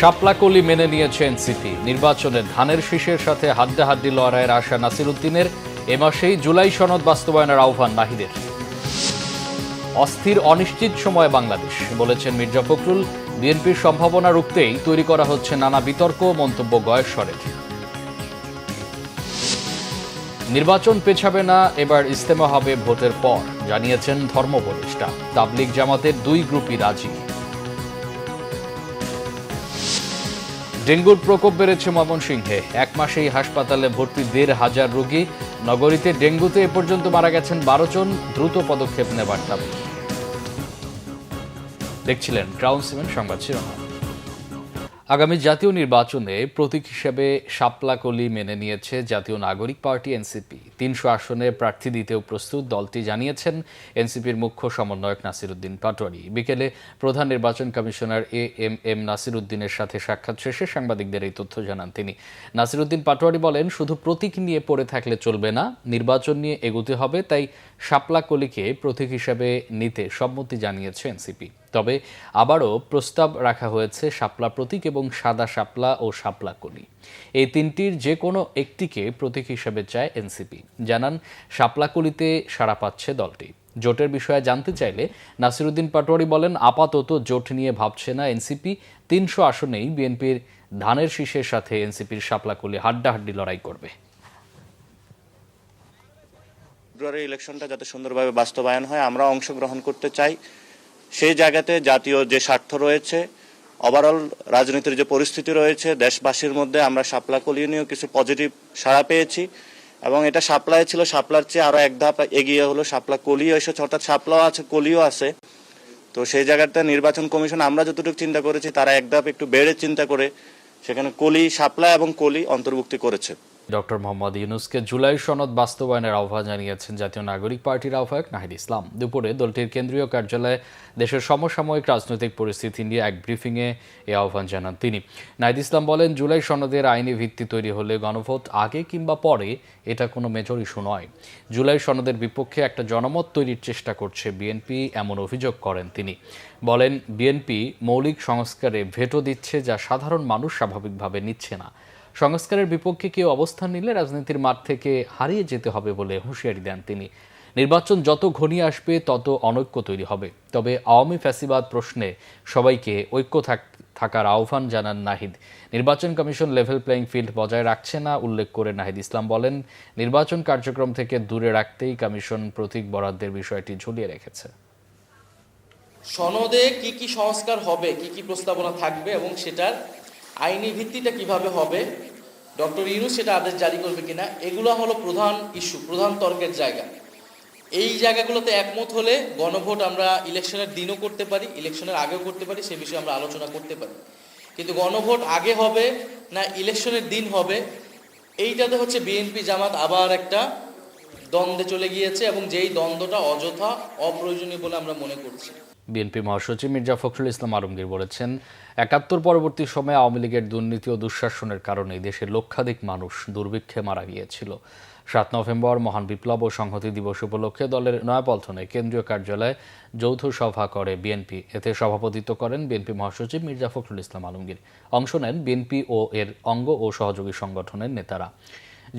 শাপলা কলি মেনে নিয়েছে এনসিপি। নির্বাচনে ধানের শীষের সাথে হাড্ডাহাড্ডি লড়াইয়ের আশা নাসিরউদ্দিনের। এ মাসেই জুলাই সনদ বাস্তবায়নের আহ্বান নাহিদের। অস্থির অনিশ্চিত সময়ে বাংলাদেশ, বলেছেন মির্জা ফখরুল। বিএনপির সম্ভাবনা রুখতেই তৈরি করা হচ্ছে নানা বিতর্ক, মন্তব্য গয়েশ্বরের। নির্বাচন পেছাবে না, এবার ইজতেমা হবে ভোটের পর, জানিয়েছেন ধর্মোপদেষ্টা। তাবলিগ জামাতের দুই গ্রুপই রাজি। ডেঙ্গুর প্রকোপ বেড়েছে ময়মনসিংহে। এক মাসেই হাসপাতালে ভর্তি ১,৫০০ রোগী। নগরীতে ডেঙ্গুতে এ পর্যন্ত মারা গেছেন ১২ জন। দ্রুত পদক্ষেপ নেবার দাবি। দেখছিলেন ক্রাউন সিমেন্ট সংবাদ শিরোনাম। আগামী জাতীয় নির্বাচনে প্রতীক হিসেবে শাপলা কলি মেনে নিয়েছে জাতীয় নাগরিক পার্টি এনসিপি। ৩০০ আসনে প্রার্থী দিতেও প্রস্তুত দলটি, জানিয়েছেন এনসিপির মুখ্য সমন্বয়ক নাসিরউদ্দিন পাটোয়ারি। বিকেলে প্রধান নির্বাচন কমিশনার এম নাসিরউদ্দিনের সাথে সাক্ষাৎ শেষে সাংবাদিকদের এই তথ্য জানান তিনি। নাসিরউদ্দিন পাটোয়ারি বলেন, শুধু প্রতীক নিয়ে পড়ে থাকলে চলবে না, নির্বাচন নিয়ে এগোতে হবে। তাই শাপলা কলিকে প্রতীক হিসেবে নিতে সম্মতি জানিয়েছে এনসিপি। তবে আবারও প্রস্তাব রাখা হয়েছে শাপলা প্রতীক এবং সাদা শাপলা ও শাপলা কলি, এই তিনটির যে কোনো একটিকে প্রতীক হিসেবে চায় এনসিপি। জানান, শাপলা কলিতে সাড়া পাচ্ছে দলটি। জোটের বিষয়ে জানতে চাইলে নাসিরউদ্দিন পাটোয়ারি বলেন, আপাতত জোট নিয়ে ভাবছে না এনসিপি। ৩০০ আসনেই বিএনপির ধানের শীষের সাথে এনসিপির শাপলা কলি হাড্ডাহাড্ডি লড়াই করবে। ফেব্রুয়ারি ইলেকশনটা যাতে সুন্দরভাবে বাস্তবায়ন হয়, আমরা অংশগ্রহণ করতে চাই। সেই জায়গাতে জাতীয় যে স্বার্থ রয়েছে, ওভারঅল রাজনীতির যে পরিস্থিতি রয়েছে দেশবাসীর মধ্যে, আমরা শাপলা কলি নিয়েও কিছু পজিটিভ সাড়া পেয়েছি এবং এটা শাপলায় ছিল, শাপলার চেয়ে আরো এক ধাপ এগিয়ে হলো শাপলা কলিও এসেছে, অর্থাৎ শাপলাও আছে, কলিও আছে। তো সেই জায়গাতে নির্বাচন কমিশন আমরা যতটুকু চিন্তা করেছি, তারা এক ধাপ একটু বেড়ে চিন্তা করে সেখানে কলি, শাপলা এবং কলি অন্তর্ভুক্তি করেছে। ডক্টর মোহাম্মদ ইউনূসকে জুলাই সনদ বাস্তবায়নের আহ্বান জানিয়েছেন জাতীয় নাগরিক পার্টির আহ্বায়ক নাহিদ ইসলাম। দুপুরে দলটির কেন্দ্রীয় কার্যালয়ে দেশের সমসাময়িক রাজনৈতিক পরিস্থিতি নিয়ে এক ব্রিফিংয়ে এই আহ্বান জানান তিনি। নাহিদ ইসলাম বলেন, জুলাই সনদের আইনি ভিত্তি তৈরি হলে গণভোট আগে কিংবা পরে এটা কোনো মেজর ইস্যু নয়। জুলাই সনদের বিপক্ষে একটা জনমত তৈরির চেষ্টা করছে বিএনপি, এমন অভিযোগ করেন তিনি। বলেন, বিএনপি মৌলিক সংস্কারে ভেটো দিচ্ছে, যা সাধারণ মানুষ স্বাভাবিকভাবে নিচ্ছে না। সংস্কারের বিপক্ষে কেউ অবস্থান নিলে রাজনীতির মাঠ থেকে হারিয়ে যেতে হবে বলে হুঁশিয়ারি দেন তিনি। নির্বাচন যত ঘনিয়ে আসবে তত অনৈক্য তৈরি হবে। তবে আওয়ামী ফ্যাসিবাদ প্রশ্নে সবাইকে ঐক্য থাকার আহ্বান জানান নাহিদ। নির্বাচন কমিশন লেভেল প্লেইং ফিল্ড বজায় রাখছে না উল্লেখ করে নাহিদ ইসলাম বলেন, নির্বাচন কার্যক্রম থেকে দূরে রাখতেই কমিশন প্রতীক বরাদ্দের বিষয়টি ঝুলিয়ে রেখেছে। সনদে কি কি সংস্কার হবে, কি কি প্রস্তাবনা থাকবে এবং সেটার আইনি ভিত্তিটা কিভাবে হবে, ডক্টর ইউনূস সেটা আদেশ জারি করবে কিনা, এগুলো হলো প্রধান ইস্যু, প্রধান তর্কের জায়গা। এই জায়গাগুলোতে একমত হলে গণভোট আমরা ইলেকশনের দিনও করতে পারি, ইলেকশনের আগেও করতে পারি, সে বিষয়ে আমরা আলোচনা করতে পারি। কিন্তু গণভোট আগে হবে না ইলেকশনের দিন হবে, এইটাতে হচ্ছে বিএনপি জামাত আবার একটা দ্বন্দ্বে চলে গিয়েছে এবং যেই দ্বন্দ্বটা অযথা, অপ্রয়োজনীয় বলে আমরা মনে করছি। বিএনপি মহাসচিব মির্জা ফখরুল ইসলাম আলমগীর বলেছেন, ৭১ পরবর্তী সময়ে আওয়ামী লীগের দুর্নীতি ও দুঃশাসনের কারণে দেশের লক্ষাধিক মানুষ দুর্ভিক্ষে মারা গিয়েছিল। ৭ নভেম্বর মহান বিপ্লব ও সংহতি দিবস উপলক্ষে দলের নয়াপল্টনে কেন্দ্রীয় কার্যালয়ে যৌথ সভা করে বিএনপি। এতে সভাপতিত্ব করেন বিএনপি মহাসচিব মির্জা ফখরুল ইসলাম আলমগীর। অংশ নেন বিএনপি ও এর অঙ্গ ও সহযোগী সংগঠনের নেতারা।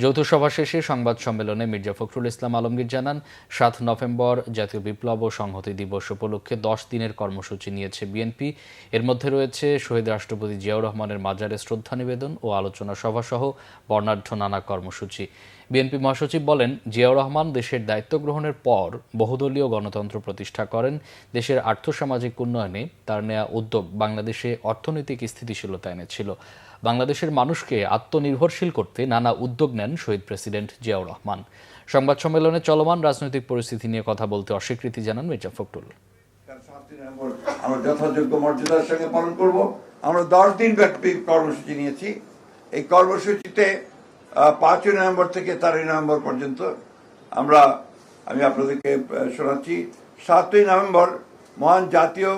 যৌথ সভা শেষে সংবাদ সম্মেলনে মির্জা ফখরুল ইসলাম আলমগীর জানান, ৭ নভেম্বর জাতীয় বিপ্লব ও সংহতি দিবস উপলক্ষে ১০ দিনের কর্মসূচি নিয়েছে বিএনপি। এর মধ্যে রয়েছে শহীদ রাষ্ট্রপতি জিয়াউর রহমানের মাজারে শ্রদ্ধা নিবেদন ও আলোচনা সভাসহ বর্ণাঢ্য নানা কর্মসূচি। বিএনপি মহাসচিব বলেন, জিয়াউর রহমান দেশের দায়িত্ব গ্রহণের পর বহুদলীয় গণতন্ত্র প্রতিষ্ঠা করেন। দেশের আর্থসামাজিক উন্নয়নে তার নেয়া উদ্যোগ বাংলাদেশে অর্থনৈতিক স্থিতিশীলতা এনেছিল। বাংলাদেশের মানুষকে আত্মনির্ভরশীল করতে নানা উদ্যোগ নেন শহীদ প্রেসিডেন্ট জিয়াউর রহমান। সংবাদ সম্মেলনে চলমান রাজনৈতিক পরিস্থিতি নিয়ে কথা বলতে অস্বীকৃতি জানান মির্জা ফখরুল। আমরা যথাযোগ্য মর্যাদার সঙ্গে পালন করব। আমরা 10 দিন ব্যাপী কর্মসূচি নিয়েছি। এই কর্মসূচিতে 5 নভেম্বর থেকে 13 নভেম্বর পর্যন্ত আমি আপনাদেরকে শোনাচ্ছি। 7 নভেম্বর মহান জাতীয়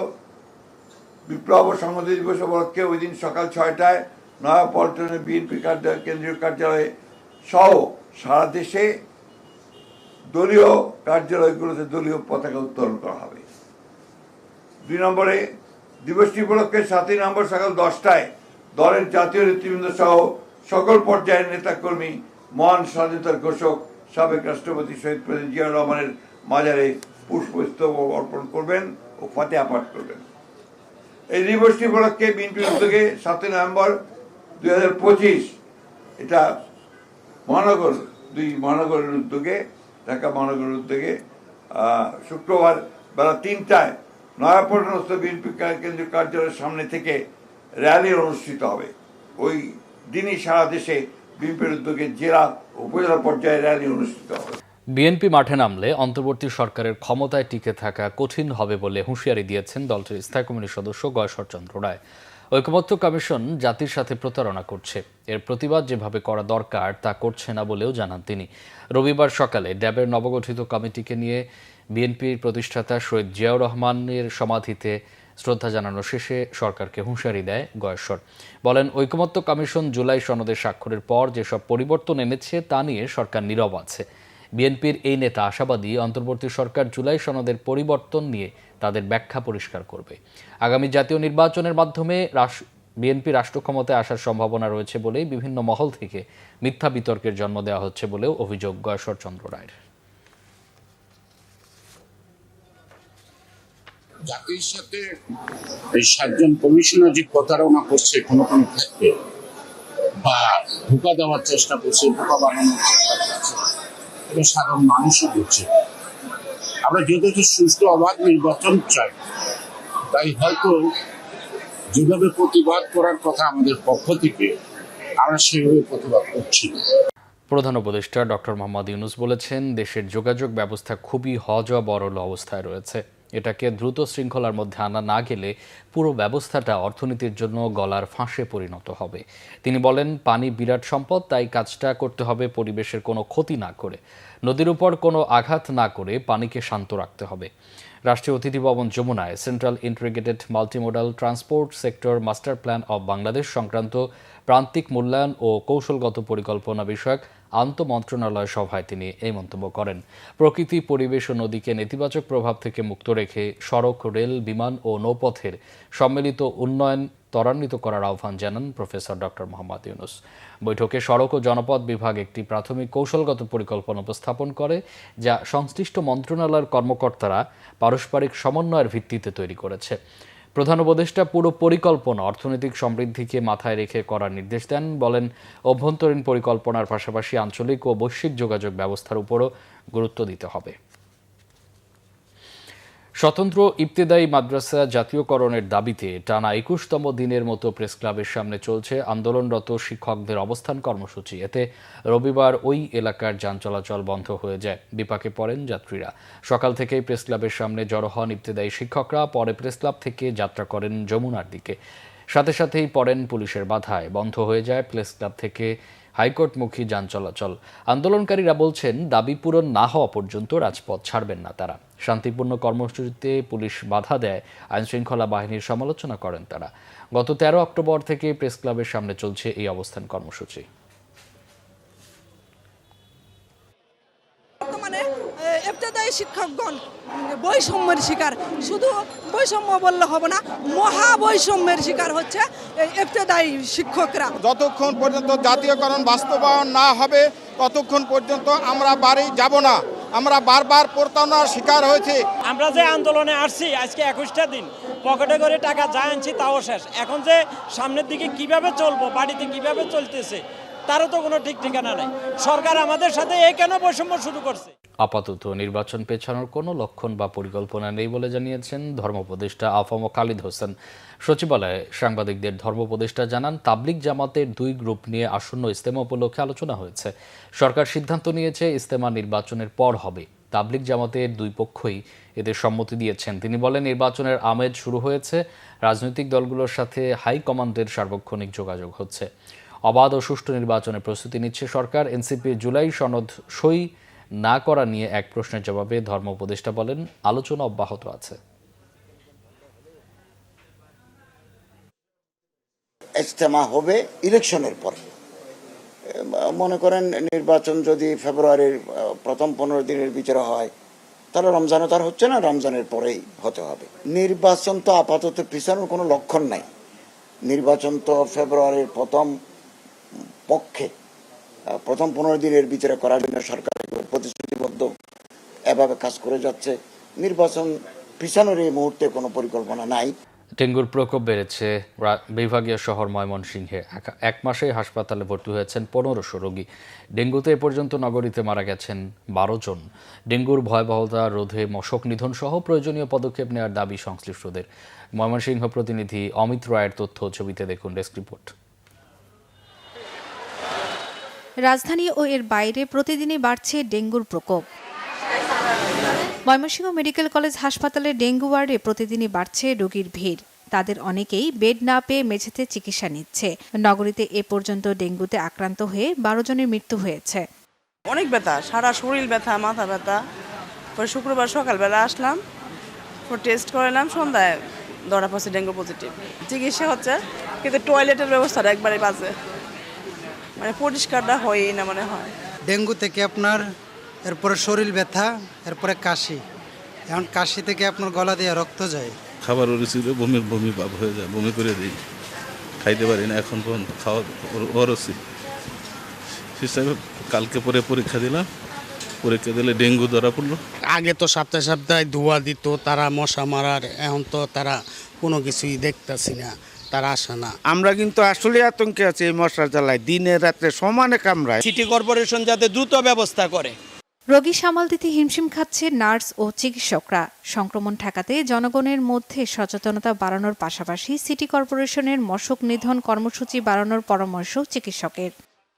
বিপ্লব ও সংহতি দিবস উপলক্ষে ওই দিন সকাল 6টায় নয়াপল্টনে বিএনপি কেন্দ্রীয় কার্যালয়ে সহ সারা দেশে দলীয় কার্যালয়গুলোতে দলীয় পতাকা উত্তোলন করা হবে। 2 নম্বরে দিবসটি উপলক্ষে 7 নভেম্বর সকাল 10টায় দলের জাতীয় নেতৃবৃন্দ সহ সকল পর্যায়ের নেতাকর্মী মহান স্বাধীনতার ঘোষক সাবেক রাষ্ট্রপতি শহীদ প্রেসিডেন্ট জিয়াউর রহমানের মাজারে পুষ্পস্তবক অর্পণ করবেন ও ফাতিহা পাঠ করবেন। এই দিবসটি উপলক্ষে বিএনপির উদ্যোগে 7 নভেম্বর 2025 এটা মহানগরের উদ্যোগে, ঢাকা মহানগরের উদ্যোগে শুক্রবার বেলা 3টায় নয়াপল্টনস্থ বিএনপি কেন্দ্রীয় কার্যালয়ের সামনে থেকে র্যালি অনুষ্ঠিত হবে। ওই দিনই সারা দেশে বিএনপির উদ্যোগে জেলা উপজেলা পর্যায়ে র্যালি অনুষ্ঠিত হবে। বিএনপি মাঠে নামলে অন্তর্বর্তী সরকারের ক্ষমতায় টিকে থাকা কঠিন হবে বলে হুঁশিয়ারি দিয়েছেন দলটির স্থায়ী কমিটির সদস্য গয়েশ্বরচন্দ্র রায়। ঐকমত্য কমিশন জাতির সাথে প্রতারণা করছে, এর প্রতিবাদ যেভাবে করা দরকার তা করছে না বলেও জানান তিনি। রবিবার সকালে ড্যাবের নবগঠিত কমিটিকে নিয়ে বিএনপির প্রতিষ্ঠাতা শহীদ জিয়াউর রহমানের সমাধিতে শ্রদ্ধা জানানো শেষে সরকারকে হুঁশিয়ারি দেয় গয়েশ্বর। বলেন, ঐকমত্য কমিশন জুলাই সনদে স্বাক্ষরের পর যেসব পরিবর্তন এনেছে তা নিয়ে সরকার নীরব আছে। বিএনপির এই নেতা আশাবাদী অন্তর্বর্তী সরকার জুলাই সনদের পরিবর্তন নিয়ে তাদের ব্যাখ্যা পরিষ্কার করবে। আগামী জাতীয় নির্বাচনের মাধ্যমে বিএনপি রাষ্ট্র ক্ষমতায় আসার সম্ভাবনা রয়েছে বলেই বিভিন্ন মহল থেকে মিথ্যা বিতর্কের জন্ম দেওয়া হচ্ছে বলেও অভিযোগ গয়েশ্বরচন্দ্র রায়ের। জাতির সাথে এই 7 জন কমিশনার যে প্রতারণা করছে কোনো ক্ষেত্রে বা ধোঁকা দেওয়ার চেষ্টা করছে, ধোঁকা বানানোর চেষ্টা করছে, এটা সাধারণ মানুষও বুঝছে। আমরা যথেষ্ট সুষ্ঠু অবাধ নির্বাচন চাই, তাই হয়তো যেভাবে প্রতিবাদ করার কথা আমাদের পক্ষ থেকে আমরা সেভাবে প্রতিবাদ করছি। প্রধান উপদেষ্টা ডক্টর মোহাম্মদ ইউনূস বলেছেন, দেশের যোগাযোগ ব্যবস্থা খুবই হযবরল অবস্থায় রয়েছে। এটাকে দ্রুত শৃঙ্খলার মধ্যে আনা না গেলে পুরো ব্যবস্থাটা অর্থনীতির জন্য গলার ফাঁসে পরিণত হবে। তিনি বলেন, পানি বিরাট সম্পদ, তাই কাজটা করতে হবে পরিবেশের কোনো ক্ষতি না করে, নদীর উপর কোনো আঘাত না করে পানিকে শান্ত রাখতে হবে। রাষ্ট্রীয় অতিথি ভবন যমুনায় central integrated multimodal transport sector master plan of Bangladesh সংক্রান্ত প্রান্তিক মূল্যায়ন ও কৌশলগত পরিকল্পনা বিষয়ক আন্তঃমন্ত্রণালয় সভায় তিনি এই মন্তব্য করেন। প্রকৃতি, পরিবেশ ও নদীকে নেতিবাচক প্রভাব থেকে মুক্ত রেখে সড়ক, রেল, বিমান ও নৌপথের সম্মিলিত উন্নয়ন ত্বরান্বিত করার আহ্বান জানান প্রফেসর ডক্টর মোহাম্মদ ইউনূস। বৈঠকে সড়ক ও জনপথ বিভাগ একটি প্রাথমিক কৌশলগত পরিকল্পনা উপস্থাপন করে, যা সংশ্লিষ্ট মন্ত্রণালয়ের কর্মকর্তারা পারস্পরিক সমন্বয়ের ভিত্তিতে তৈরি করেছে। প্রধান উপদেষ্টা পুরো পরিকল্পনা অর্থনৈতিক সমৃদ্ধিকে মাথায় রেখে করার নির্দেশ দেন। বলেন, অভ্যন্তরীণ পরিকল্পনার পাশাপাশি আঞ্চলিক ও বৈশ্বিক যোগাযোগ ব্যবস্থার উপরও গুরুত্ব দিতে হবে। স্বতন্ত্র ইবতেদায়ী মাদ্রাসা জাতীয়করণের দাবিতে টানা 21তম দিনের মতো প্রেস ক্লাবের সামনে চলছে আন্দোলনরত শিক্ষকদের অবস্থান কর্মসূচি। এতে রবিবার ওই এলাকার যান চলাচল বন্ধ হয়ে যায়, বিপাকে পড়েন যাত্রীরা। সকাল থেকেই প্রেস ক্লাবের সামনে জড়ো হন ইবতেদায়ী শিক্ষকরা, পরে প্রেস ক্লাব থেকে যাত্রা করেন যমুনার দিকে। সাথে সাথেই পড়েন পুলিশের বাধায়, বন্ধ হয়ে যায় প্রেস ক্লাব থেকে হাইকোর্টমুখী যান চলাচল। আন্দোলনকারীরা বলছেন, দাবি পূরণ না হওয়া পর্যন্ত রাজপথ ছাড়বেন না তারা। শান্তিপূর্ণ কর্মসূচিতে পুলিশ বাধা দেয়, আইনশৃঙ্খলা বাহিনীর সমালোচনা করেন তারা। গত 13 অক্টোবর থেকে প্রেস ক্লাবের সামনে চলছে এই অবস্থান কর্মসূচি। বর্তমানে ইবতেদায়ী শিক্ষকগণ বৈষম্যের শিকার, শুধু বৈষম্য বললে হবে না, মহা বৈষম্যের শিকার হচ্ছে এই ইবতেদায়ী শিক্ষকরা। যতক্ষণ পর্যন্ত জাতীয়করণ বাস্তবায়ন না হবে ততক্ষণ পর্যন্ত আমরা বাড়ি যাব না। আমরা বারবার প্রতারণার শিকার হয়েছি। আমরা যে আন্দোলনে আসছি আজকে 21টা দিন, পকেটে করে টাকা যা আনছি তাও শেষ। এখন যে সামনের দিকে কিভাবে চলবো, বাড়িতে কিভাবে চলতেছে তারও তো কোনো ঠিক ঠিকানা নেই। সরকার আমাদের সাথে কেন বৈষম্য শুরু করছে? আপাতত নির্বাচন পেছানোর কোনো লক্ষণ বা পরিকল্পনা নেই বলে জানিয়েছেন ধর্মোপদেষ্টা আফম খালিদ হোসেন। সচিবালয়ে সাংবাদিকদের ধর্মোপদেষ্টা জানান, তাবলিগ জামাতের 2 গ্রুপ নিয়ে আসন্ন ইজতেমা উপলক্ষে আলোচনা হয়েছে। সরকার সিদ্ধান্ত নিয়েছে ইজতেমা নির্বাচনের পর হবে। তাবলিগ জামাতের 2 পক্ষই এদের সম্মতি দিয়েছেন। তিনি বলেন, নির্বাচনের আমেজ শুরু হয়েছে, রাজনৈতিক দলগুলোর সাথে হাইকমান্ডের সার্বক্ষণিক যোগাযোগ হচ্ছে। অবাধ ও সুষ্ঠু নির্বাচনের প্রস্তুতি নিচ্ছে সরকার। এনসিপির জুলাই সনদ সই না করা নিয়ে এক প্রশ্নের জবাবে ধর্ম উপদেষ্টা বলেন, আলোচনা অব্যাহত আছে। ইজতেমা হবে ইলেকশনের পরে। মনে করেন নির্বাচন যদি ফেব্রুয়ারির প্রথম 15 দিনের ভিতরে হয়, তাহলে রমজানে তার হচ্ছে না, রমজানের পরেই হতে হবে। নির্বাচন তো আপাতত পিছানোর কোনো লক্ষণ নাই। নির্বাচন তো ফেব্রুয়ারির প্রথম 15 দিনের ভিতরে করার জন্য সরকার প্রতিশ্রুতিবদ্ধ, এভাবে কাজ করে যাচ্ছে। নির্বাচন পিছানোর এই মুহূর্তে কোনো পরিকল্পনা নাই। ডেঙ্গুর প্রকোপ বেড়েছে বিভাগীয় শহর ময়মনসিংহে। এক মাসে হাসপাতালে ভর্তি হয়েছেন 1500 রোগী। ডেঙ্গুতে এ পর্যন্ত নগরীতে মারা গেছেন 12 জন। ডেঙ্গুর ভয়াবহতা রোধে মশক নিধন সহ প্রয়োজনীয় পদক্ষেপ নেওয়ার দাবি সংশ্লিষ্টদের। ময়মনসিংহ প্রতিনিধি অমিত রায়ের তথ্য, ছবিতে দেখুন ডেস্ক রিপোর্ট। রাজধানী ও এর বাইরে প্রতিদিনই বাড়ছে ডেঙ্গুর প্রকোপ। ময়মনসিংহ মেডিকেল কলেজ হাসপাতালে ডেঙ্গু ওয়ার্ডে প্রতিদিনই বাড়ছে রোগীর ভিড়। তাদের অনেকেই বেড না পেয়ে মেঝেতে চিকিৎসা নিচ্ছে। নগরীতে এ পর্যন্ত ডেঙ্গুতে আক্রান্ত হয়ে 12 জনের মৃত্যু হয়েছে। অনেক ব্যথা, সারা শরীর ব্যথা, মাথা ব্যথা। পরে শুক্রবার সকালবেলা আসলাম, টেস্ট করালাম, সন্ধ্যায় ধরা পড়ছে ডেঙ্গু পজিটিভ। চিকিৎসা হচ্ছে, কিন্তু টয়লেটের ব্যবস্থাটা একবারে বাজে, মানে পরিষ্কারটা হয়ই না মনে হয়। ডেঙ্গু থেকে আপনার এরপরে শরীর ব্যথা, এরপরে কাশি। এখন কাশি থেকে আপনার গলা দিয়ে রক্ত যায়। খাবার ছিল, বমি ভাব হয়ে যায়, বমি করে দিই, খাইতে পারি না এখন পর্যন্ত। খাওয়া অরসি হিসাবে কালকে পরে পরীক্ষা দিলাম, পরীক্ষা দিলে ডেঙ্গু ধরা পড়লো। আগে তো সপ্তাহে সপ্তাহে ধোয়া দিত তারা, মশা মারার। এখন তো তারা কোনো কিছুই দেখতেছি না, তারা আসে না। আমরা কিন্তু আসলে আতঙ্কে আছি এই মশার জ্বালায়, দিনে রাত্রে সমানে কামড়ায়। সিটি কর্পোরেশন যাতে দ্রুত ব্যবস্থা করে। রোগী সামাল দিতে হিমশিম খাচ্ছে নার্স ও চিকিৎসকরা। সংক্রমণ ঠেকাতে জনগণের মধ্যে সচেতনতা বাড়ানোর পাশাপাশি সিটি কর্পোরেশনের মশক নিধন কর্মসূচি বাড়ানোর পরামর্শ চিকিৎসকের।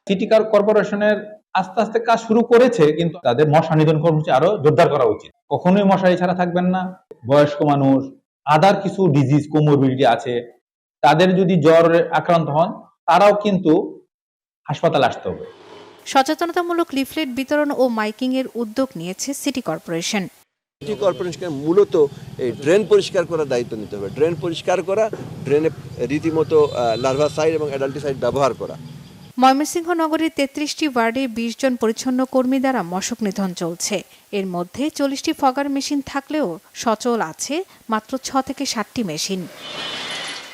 সিটি কর্পোরেশনের আস্তে আস্তে কাজ শুরু করেছে, কিন্তু তাদের মশা নিধন কর্মসূচি আরো জোরদার করা উচিত। কখনোই মশারি ছাড়া থাকবেন না। বয়স্ক মানুষ, আদার কিছু ডিজিজ কোমরবিডিটি আছে, তাদের যদি জ্বর আক্রান্ত হন তারাও কিন্তু হাসপাতালে আসতে হবে। সচেতনতামূলক লিফলেট বিতরণ ও মাইকিং এর উদ্যোগ নিয়েছে সিটি কর্পোরেশন। সিটি কর্পোরেশন মূলত এই ড্রেন পরিষ্কার করার দায়িত্ব নিতে হবে। ড্রেন পরিষ্কার করা, ড্রেনে রীতিমতো লার্ভাসাইড এবং অ্যাডাল্টিসাইড ব্যবহার করা। ময়মনসিংহ নগরীর 33টি ওয়ার্ডে 20 জন পরিচ্ছন্ন কর্মী দ্বারা মশক নিধন চলছে। এর মধ্যে 40টি ফগার মেশিন থাকলেও সচল আছে মাত্র 6 থেকে 7টি মেশিন।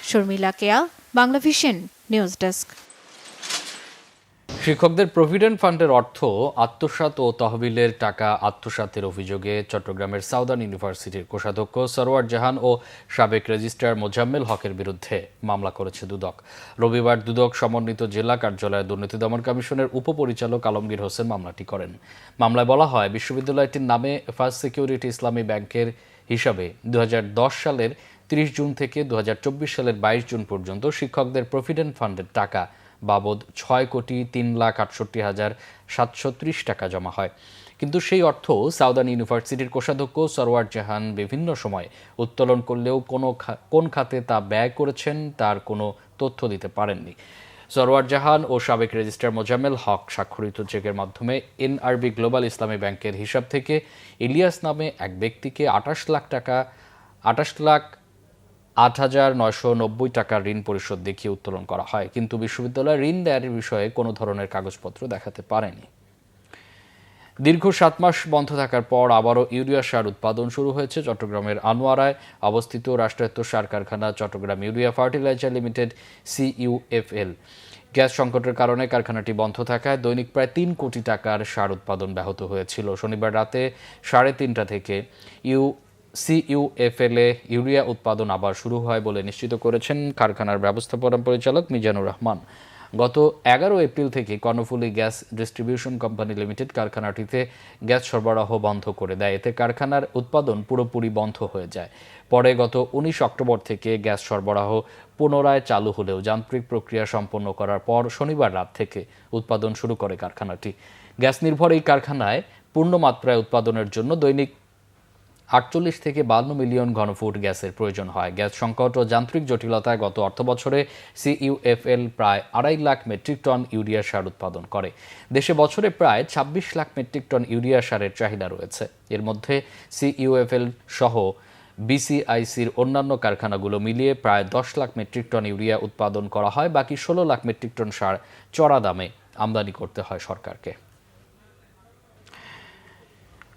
শর্মিলা কেয়া, বাংলা ভিশন নিউজ ডেস্ক। শিক্ষকদের প্রভিডেন্ট ফান্ডের অর্থ আত্মসাৎ ও তহবিলের টাকা আত্মসাতের অভিযোগে চট্টগ্রামের সাউদার্ন ইউনিভার্সিটির কোষাধ্যক্ষ সরওয়ার জাহান ও সাবেক রেজিস্ট্রার মোজাম্মেল হকের বিরুদ্ধে মামলা করেছে দুদক। রবিবার দুদক সমন্বিত জেলা কার্যালয়ে দুর্নীতি দমন কমিশনের উপপরিচালক আলমগীর হোসেন মামলাটি করেন। মামলায় বলা হয়, বিশ্ববিদ্যালয়টির নামে ফার্স্ট সিকিউরিটি ইসলামী ব্যাংকের হিসাবে 2010 সালের 30 জুন থেকে 2024 সালের 22 জুন পর্যন্ত শিক্ষকদের প্রভিডেন্ট ফান্ডের টাকা বাবদ 6,03,68,730 টাকা জমা হয়। কিন্তু সেই অর্থ সাউদার্ন ইউনিভার্সিটির কোষাধ্যক্ষ সরওয়ার জাহান বিভিন্ন সময় উত্তোলন করলেও কোন খাতে তা ব্যয় করেছেন তার কোনো তথ্য দিতে পারেননি। সরওয়ার জাহান ও সাবেক রেজিস্ট্রার মোজাম্মেল হক স্বাক্ষরিত চেকের মাধ্যমে এনআরবি গ্লোবাল ইসলামী ব্যাংকের হিসাব থেকে ইলিয়াস নামে এক ব্যক্তিকে 28,08,990 টাকার ঋণ পরিশোধ দেখিয়ে উত্তোলন করা হয়, কিন্তু বিশ্ববিদ্যালয় ঋণ দেওয়ার বিষয়ে কোনো ধরনের কাগজপত্র দেখাতে পারেনি। দীর্ঘ 7 মাস বন্ধ থাকার পর আবারও ইউরিয়া সার উৎপাদন শুরু হয়েছে চট্টগ্রামের আনোয়ারায় অবস্থিত রাষ্ট্রায়ত্ত সার কারখানা Chattogram urea fertiliser limited CUFL। গ্যাস সংকটের কারণে কারখানাটি বন্ধ থাকায় দৈনিক প্রায় 3 কোটি টাকার সার উৎপাদন ব্যাহত হয়েছিল। শনিবার রাতে 3:30টা থেকে CUFL এ ইউরিয়া উৎপাদন আবার শুরু হয় বলে নিশ্চিত করেছেন কারখানার ব্যবস্থাপনা পরিচালক মিজানুর রহমান। গত 11 এপ্রিল থেকে Karnaphuli gas distribution company limited কারখানাটিতে গ্যাস সরবরাহ বন্ধ করে দেয়। এতে কারখানার উৎপাদন পুরোপুরি বন্ধ হয়ে যায়। পরে গত 19 অক্টোবর থেকে গ্যাস সরবরাহ পুনরায় চালু হলেও যান্ত্রিক প্রক্রিয়া সম্পন্ন করার পর শনিবার রাত থেকে উৎপাদন শুরু করে কারখানাটি। গ্যাস নির্ভর এই কারখানায় পূর্ণ মাত্রায় উৎপাদনের জন্য দৈনিক 48 থেকে 52 মিলিয়ন ঘনফুট গ্যাসের প্রয়োজন হয়। গ্যাস সংকট ও যান্ত্রিক জটিলতায় গত অর্থবছরে CUFL প্রায় 2.5 লাখ মেট্রিক টন ইউরিয়া সার উৎপাদন করে। দেশে বছরে প্রায় 26 লাখ মেট্রিক টন ইউরিয়া সারের চাহিদা রয়েছে। এর মধ্যে CUFL সহ BCICর অন্যান্য কারখানাগুলো মিলিয়ে প্রায় 10 লাখ মেট্রিক টন ইউরিয়া উৎপাদন করা হয়। বাকি 16 লাখ মেট্রিক টন সার চড়া দামে আমদানি করতে হয় সরকারকে।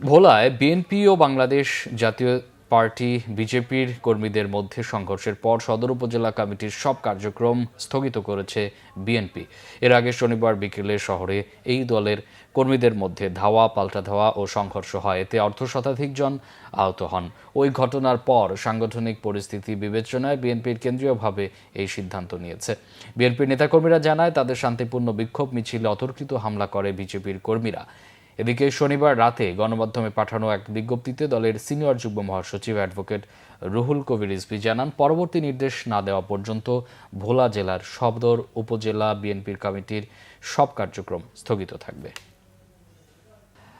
ভোলায় বিএনপি ও বাংলাদেশ জাতীয় পার্টি বিজেপির কর্মীদের মধ্যে সংঘর্ষের পর সদর উপজেলা কমিটির সব কার্যক্রম স্থগিত করেছে বিএনপি। এর আগে শনিবার বিকেলে শহরে এই দলের কর্মীদের মধ্যে ধাওয়া, পাল্টা ধাওয়া ও সংঘর্ষ হয়। এতে অর্ধশতাধিক জন আহত হন। ওই ঘটনার পর সাংগঠনিক পরিস্থিতি বিবেচনায় বিএনপির কেন্দ্রীয়ভাবে এই সিদ্ধান্ত নিয়েছে। বিএনপির নেতাকর্মীরা জানায়, তাদের শান্তিপূর্ণ বিক্ষোভ মিছিলে অতর্কিত হামলা করে বিজেপির কর্মীরা। এদিকে শনিবার রাতে গণমাধ্যমে পাঠানো এক বিজ্ঞপ্তিতে দলের সিনিয়র যুগ্ম মহাসচিব অ্যাডভোকেট রুহুল কবির রিজভী জানান, পরবর্তী নির্দেশ না দেওয়া পর্যন্ত ভোলা জেলার সদর উপজেলা বিএনপির কমিটির সব কার্যক্রম স্থগিত থাকবে।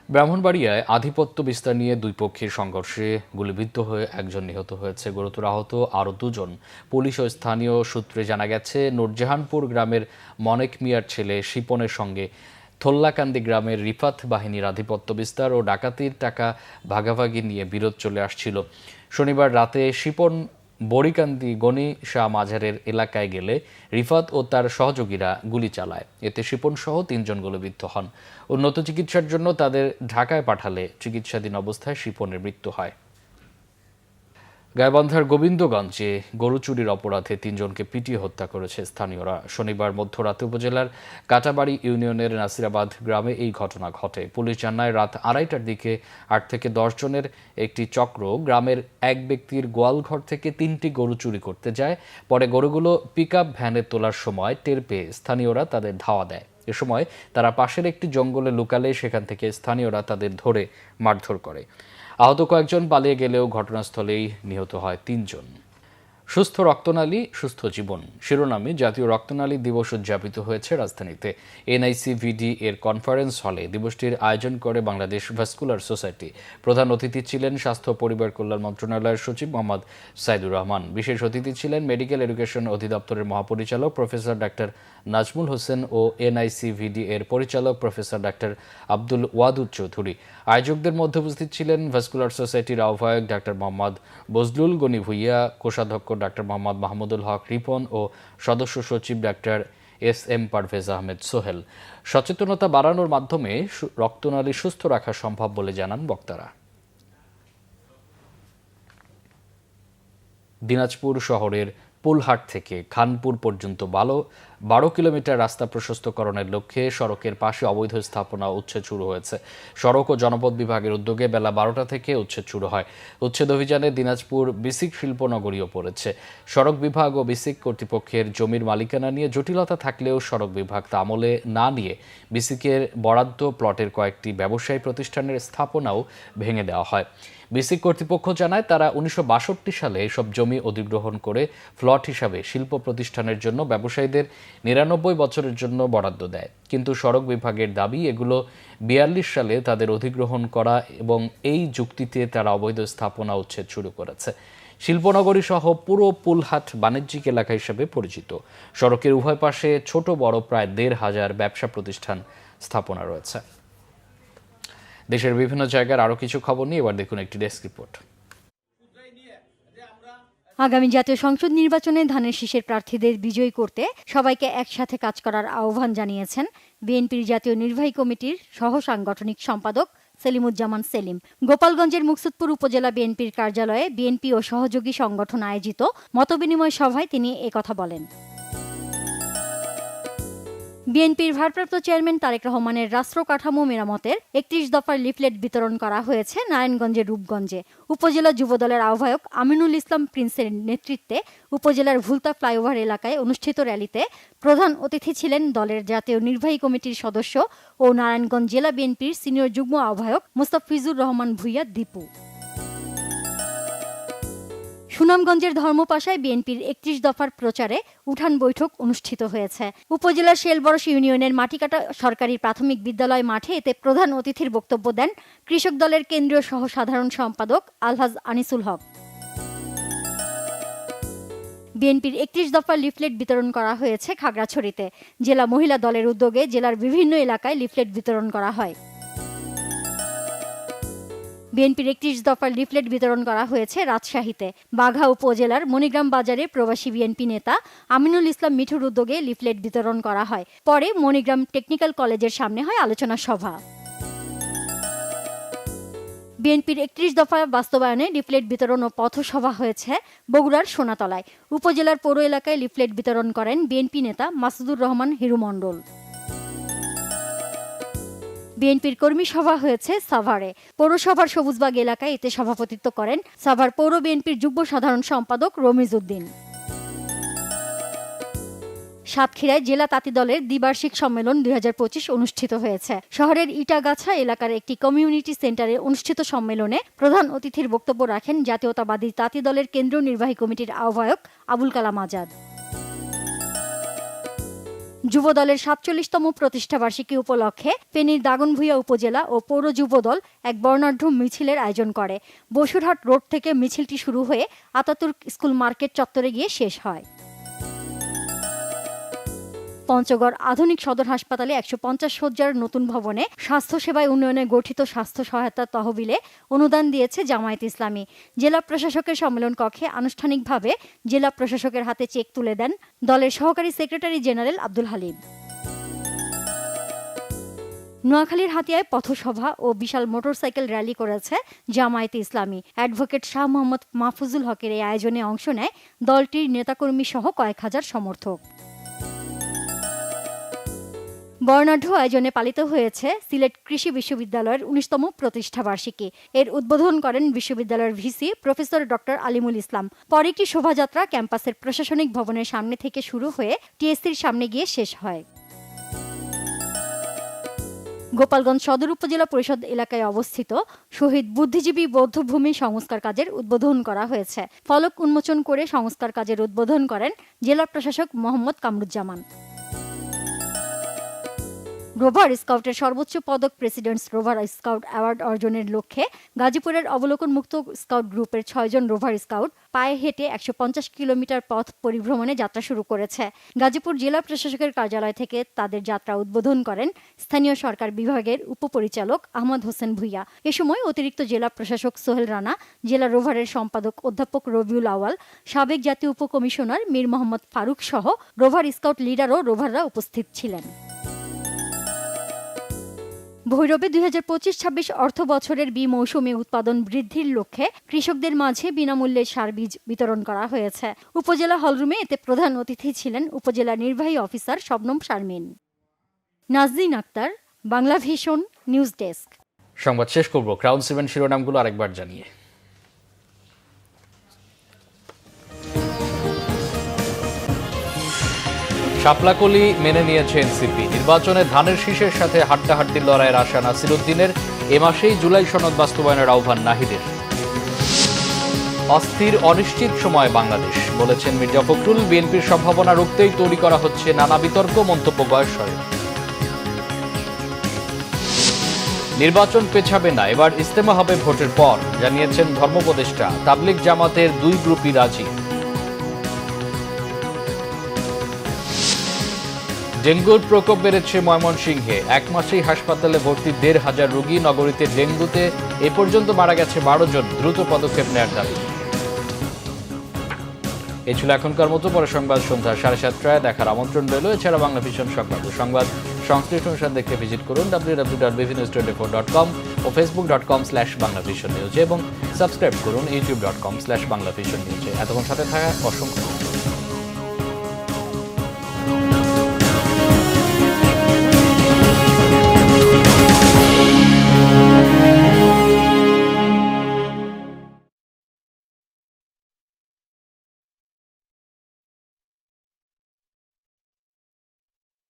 ব্রাহ্মণবাড়িয়ায় আধিপত্য বিস্তার নিয়ে দুই পক্ষের সংঘর্ষে গুলিবিদ্ধ হয়ে একজন নিহত হয়েছে, গুরুতর আহত আরও দুজন। পুলিশ ও স্থানীয় সূত্রে জানা গেছে, নূরজাহানপুর গ্রামের মনেক মিয়ার ছেলে শিপনের সঙ্গে থল্লাকান্দি গ্রামের রিফাত বাহিনীর আধিপত্য বিস্তার ও ডাকাতির টাকা ভাগাভাগি নিয়ে বিরোধ চলে আসছিল। শনিবার রাতে শিপন বড়িকান্দি গনি শাহ মাঝারের এলাকায় গেলে রিফাত ও তার সহযোগীরা গুলি চালায়। এতে শিপন সহ 3 জন গুলিবিদ্ধ হন। উন্নত চিকিৎসার জন্য তাদের ঢাকায় পাঠালে চিকিৎসাধীন অবস্থায় শিপনের মৃত্যু হয়। গাইবান্ধার গোবিন্দগঞ্জে গরু চুরির অপরাধে 3 জনকে পিটিয়ে হত্যা করেছে স্থানীয়রা। শনিবার মধ্যরাতে উপজেলার কাটাবাড়ি ইউনিয়নের নাসিরাবাদ গ্রামে এই ঘটনা ঘটে। পুলিশ জানায়, রাত 2:30টার দিকে 8 থেকে 10 জনের একটি চক্র গ্রামের এক ব্যক্তির গোয়ালঘর থেকে 3টি গরু চুরি করতে যায়। পরে গরুগুলো পিকআপ ভ্যানে তোলার সময় টের পেয়ে স্থানীয়রা তাদের ধাওয়া দেয়। এ সময় তারা পাশের একটি জঙ্গলে লুকালে সেখান থেকে স্থানীয়রা তাদের ধরে মারধর করে। আহত কয়েকজন পালিয়ে গেলেও ঘটনাস্থলেই নিহত হয় 3 জন। সুস্থ রক্তনালী সুস্থ জীবন শিরোনামে জাতীয় রক্তনালী দিবস উদযাপিত হয়েছে রাজধানীতে। এনআইসিভিডি এর কনফারেন্স হলে দিবসটির আয়োজন করে বাংলাদেশ ভাস্কুলার সোসাইটি। প্রধান অতিথি ছিলেন স্বাস্থ্য ও পরিবার কল্যাণ মন্ত্রণালয়ের সচিব মোহাম্মদ সাইদুর রহমান। বিশেষ অতিথি ছিলেন মেডিকেল এডুকেশন অধিদপ্তরের মহাপরিচালক প্রফেসর ডাক্তার নাজমুল হোসেন ও এনআইসিভিডি এর পরিচালক প্রফেসর ডাক্তার আব্দুল ওয়াদুদ চৌধুরী। আয়োজকদের মধ্যে উপস্থিত ছিলেন ভাস্কুলার সোসাইটির আহ্বায়ক ডাক্তার মোহাম্মদ বজলুল গনি ভুইয়া, কোষাধ্যক্ষ ডাক্তার মোহাম্মদ মাহমুদুল হক রিপন ও সদস্য সচিব ডাক্তার SM পারভেজ আহমেদ সোহেল। সচেতনতা বাড়ানোর মাধ্যমে রক্তনালী সুস্থ রাখা সম্ভব বলে জানান বক্তারা। দিনাজপুর শহরের পুলহাট থেকে খানপুর পর্যন্ত 12 কিলোমিটার রাস্তা প্রশস্তকরণের লক্ষ্যে সড়কের পাশে অবৈধ স্থাপনা উচ্ছেদ শুরু হয়েছে। সড়ক ও জনপথ বিভাগের উদ্যোগে বেলা 12টা থেকে উচ্ছেদ শুরু হয়। উচ্ছেদ অভিযানে দিনাজপুর বিসিক শিল্পনগরীও পড়েছে। সড়ক বিভাগ ও বিসিক কর্তৃপক্ষের জমির মালিকানা নিয়ে জটিলতা থাকলেও সড়ক বিভাগ তা আমলে না নিয়ে বিসিকের বরাদ্দ প্লটের কয়েকটি ব্যবসায়ী প্রতিষ্ঠানের স্থাপনাও ভেঙে দেওয়া হয়। বিসিক কর্তৃপক্ষ জানায়, তারা 1962 সালে এসব জমি অধিগ্রহণ করে প্লট হিসাবে শিল্প প্রতিষ্ঠানের জন্য ব্যবসায়ীদের 99 বছরের জন্য বরাদ্দ দেয়। কিন্তু সড়ক বিভাগের দাবি, এগুলো 42 সালে তাদের অধিগ্রহণ করা এবং এই যুক্তিতে তারা অবৈধ স্থাপনা উচ্ছেদ শুরু করেছে। শিল্পনগরী সহ পুরো পুলহাট বাণিজ্যিক এলাকা হিসেবে পরিচিত। সড়কের উভয় পাশে ছোট বড় প্রায় 1,500 ব্যবসা প্রতিষ্ঠান স্থাপনা রয়েছে। দেশের বিভিন্ন জায়গার আরো কিছু খবর নিয়ে এবার দেখুন একটি ডেস্ক রিপোর্ট। আগামী জাতীয় সংসদ নির্বাচনে ধানের শীষের প্রার্থীদের বিজয়ী করতে সবাইকে একসাথে কাজ করার আহ্বান জানিয়েছেন বিএনপির জাতীয় নির্বাহী কমিটির সহ সাংগঠনিক সম্পাদক সেলিমুজ্জামান সেলিম। গোপালগঞ্জের মুকসুদপুর উপজেলা বিএনপির কার্যালয়ে বিএনপি ও সহযোগী সংগঠন আয়োজিত মতবিনিময় সভায় তিনি একথা বলেন। বিএনপির ভারপ্রাপ্ত চেয়ারম্যান তারেক রহমানের রাষ্ট্র কাঠামো মেরামতের 31 দফার লিফলেট বিতরণ করা হয়েছে নারায়ণগঞ্জের রূপগঞ্জে। উপজেলা যুবদলের আহ্বায়ক আমিনুল ইসলাম প্রিন্সের নেতৃত্বে উপজেলার ভুলতা ফ্লাইওভার এলাকায় অনুষ্ঠিত র্যালিতে প্রধান অতিথি ছিলেন দলের জাতীয় নির্বাহী কমিটির সদস্য ও নারায়ণগঞ্জ জেলা বিএনপির সিনিয়র যুগ্ম আহ্বায়ক মুস্তাফিজুর রহমান ভুইয়া দীপু। সুনামগঞ্জের ধর্মপাশায় বিএনপির 31 দফার প্রচারে উঠান বৈঠক অনুষ্ঠিত হয়েছে। উপজেলার শেলবরস ইউনিয়নের মাটিকাটা সরকারি প্রাথমিক বিদ্যালয় মাঠে এতে প্রধান অতিথির বক্তব্য দেন কৃষক দলের কেন্দ্রীয় সহ সাধারণ সম্পাদক আলহাজ আনিসুল হক। বিএনপির 31 দফার লিফলেট বিতরণ করা হয়েছে খাগড়াছড়িতে। জেলা মহিলা দলের উদ্যোগে জেলার বিভিন্ন এলাকায় লিফলেট বিতরণ করা হয়। বিএনপির 31 দফার লিফলেট বিতরণ করা হয়েছে রাজশাহীতে। বাঘা উপজেলার মণিগ্রাম বাজারে প্রবাসী বিএনপি নেতা আমিনুল ইসলাম মিঠুর উদ্যোগে লিফলেট বিতরণ করা হয়। পরে মণিগ্রাম টেকনিক্যাল কলেজের সামনে হয় আলোচনা সভা। বিএনপির 31 দফা বাস্তবায়নে লিফলেট বিতরণ ও পথসভা হয়েছে বগুড়ার সোনাতলায়। উপজেলার পৌর এলাকায় লিফলেট বিতরণ করেন বিএনপি নেতা মাসুদুর রহমান হিরু মণ্ডল। বিএনপির কর্মী সভা হয়েছে সাভারে। পৌরসভার সবুজবাগ এলাকায় এতে সভাপতিত্ব করেন সাভার পৌর বিএনপির যুগ্ম সাধারণ সম্পাদক রমিজ উদ্দিন। সাতক্ষীরায় জেলা তাঁতি দলের দ্বিবার্ষিক সম্মেলন 2025 অনুষ্ঠিত হয়েছে। শহরের ইটাগাছা এলাকার একটি কমিউনিটি সেন্টারে অনুষ্ঠিত সম্মেলনে প্রধান অতিথির বক্তব্য রাখেন জাতীয়তাবাদী তাঁতি দলের কেন্দ্রীয় নির্বাহী কমিটির আহ্বায়ক আবুল কালাম আজাদ। যুব দলের 47তম প্রতিষ্ঠাবার্ষিকী উপলক্ষে ফেনীর দাগনভূঞা উপজেলা ও পৌর যুবদল এক বর্ণাঢ্য মিছিলের আয়োজন করে। বসুরহাট রোড থেকে মিছিলটি শুরু হয়ে আতাতুর্ক স্কুল মার্কেট চত্বরে গিয়ে শেষ হয়। পঞ্চগড় আধুনিক সদর হাসপাতালে 150 শয্যার নতুন ভবনে স্বাস্থ্যসেবায় উন্নয়নে গঠিত স্বাস্থ্য সহায়তা তহবিলে অনুদান দিয়েছে জামায়াত ইসলামী। জেলা প্রশাসকের সম্মেলন কক্ষে আনুষ্ঠানিকভাবে জেলা প্রশাসকের হাতে চেক তুলে দেন দলের সহকারী সেক্রেটারি জেনারেল আব্দুল হালিম। নোয়াখালীর হাতিয়ায় পথসভা ও বিশাল মোটরসাইকেল র্যালি করেছে জামায়াতে ইসলামী। অ্যাডভোকেট শাহ মোহাম্মদ মাহফুজুল হকের এই আয়োজনে অংশ নেয় দলটির নেতাকর্মী সহ কয়েক হাজার সমর্থক। বর্ণাঢ্য আয়োজনে পালিত হয়েছে সিলেট কৃষি বিশ্ববিদ্যালয়ের 19তম প্রতিষ্ঠাবার্ষিকী। এর উদ্বোধন করেন বিশ্ববিদ্যালয়ের ভিসি প্রফেসর ডক্টর আলিমুল ইসলাম। পরে একটি শোভাযাত্রা ক্যাম্পাসের প্রশাসনিক ভবনের সামনে থেকে শুরু হয়ে টিএসসির সামনে গিয়ে শেষ হয়। গোপালগঞ্জ সদর উপজেলা পরিষদ এলাকায় অবস্থিত শহীদ বুদ্ধিজীবী বৌদ্ধভূমি সংস্কার কাজের উদ্বোধন করা হয়েছে। ফলক উন্মোচন করে সংস্কার কাজের উদ্বোধন করেন জেলা প্রশাসক মোহাম্মদ কামরুজ্জামান। রোভার স্কাউটের সর্বোচ্চ পদক প্রেসিডেন্টস রোভার স্কাউট অ্যাওয়ার্ড অর্জনের লক্ষ্যে গাজীপুরের অবলোকনমুক্ত স্কাউট গ্রুপের 6 জন রোভার স্কাউট পায়ে হেঁটে 150 কিলোমিটার পথ পরিভ্রমণে যাত্রা শুরু করেছে। গাজীপুর জেলা প্রশাসকের কার্যালয় থেকে তাদের যাত্রা উদ্বোধন করেন স্থানীয় সরকার বিভাগের উপপরিচালক আহমদ হোসেন ভুইয়া। এ সময় অতিরিক্ত জেলা প্রশাসক সোহেল রানা, জেলা রোভারের সম্পাদক অধ্যাপক রবিউল আওয়াল, সাবেক জাতীয় উপকমিশনার মীর মোহাম্মদ ফারুক সহ রোভার স্কাউট লিডার ও রোভাররা উপস্থিত ছিলেন। ভৈরবে 2025-26 অর্থ বছরের বি মৌসুমে উৎপাদন বৃদ্ধির লক্ষ্যে কৃষকদের মাঝে বিনামূল্যে সার বীজ বিতরণ করা হয়েছে। উপজেলা হলরুমে এতে প্রধান অতিথি ছিলেন উপজেলা নির্বাহী officer Shabnam Sharmin. Najdin Akter, Bangla vision news desk. সংবাদ শেষ করব ক্রাউন 7 শিরোনামগুলো আরেকবার জানিয়ে। শাপলাকলি মেনে নিয়েছে এনসিপি। নির্বাচনে ধানের শীষের সাথে হাড্ডাহাড্ডির লড়াইয়ের আশা নাসিরুদ্দিনের। এ মাসেই জুলাই সনদ বাস্তবায়নের আহ্বান নাহিদের। অস্থির অনিশ্চিত সময় বাংলাদেশ, বলেছেন মির্জা ফখরুল। বিএনপির সম্ভাবনা রুখতেই তৈরি করা হচ্ছে নানা বিতর্ক, মন্তব্য গয়েশ্বরের। নির্বাচন পেছাবে না, এবার ইজতেমা হবে ভোটের পর, জানিয়েছেন ধর্মোপদেষ্টা। তাবলিগ জামাতের 2 গ্রুপই রাজি। ডেঙ্গুর প্রকোপ বেড়েছে ময়মনসিংহে। 1 মাসেই হাসপাতালে ভর্তি 1,500 রোগী। নগরীতে ডেঙ্গুতে এ পর্যন্ত মারা গেছে 12 জন। দ্রুত পদক্ষেপ নেওয়ার দাবি। এ ছিল এখনকার মতো। পরে সংবাদ সন্ধ্যা 7:30টায় দেখার আমন্ত্রণ রইল। এছাড়া বাংলা ভিশন সংবাদ সংশ্লিষ্ট অনুষ্ঠান দেখতে ভিজিট করুন www.bvnews24.com ও facebook.com/banglavisionnews এবং সাবস্ক্রাইব করুন youtube.com/banglavisionnews। এতক্ষণ সাথে থাকা অসংখ্য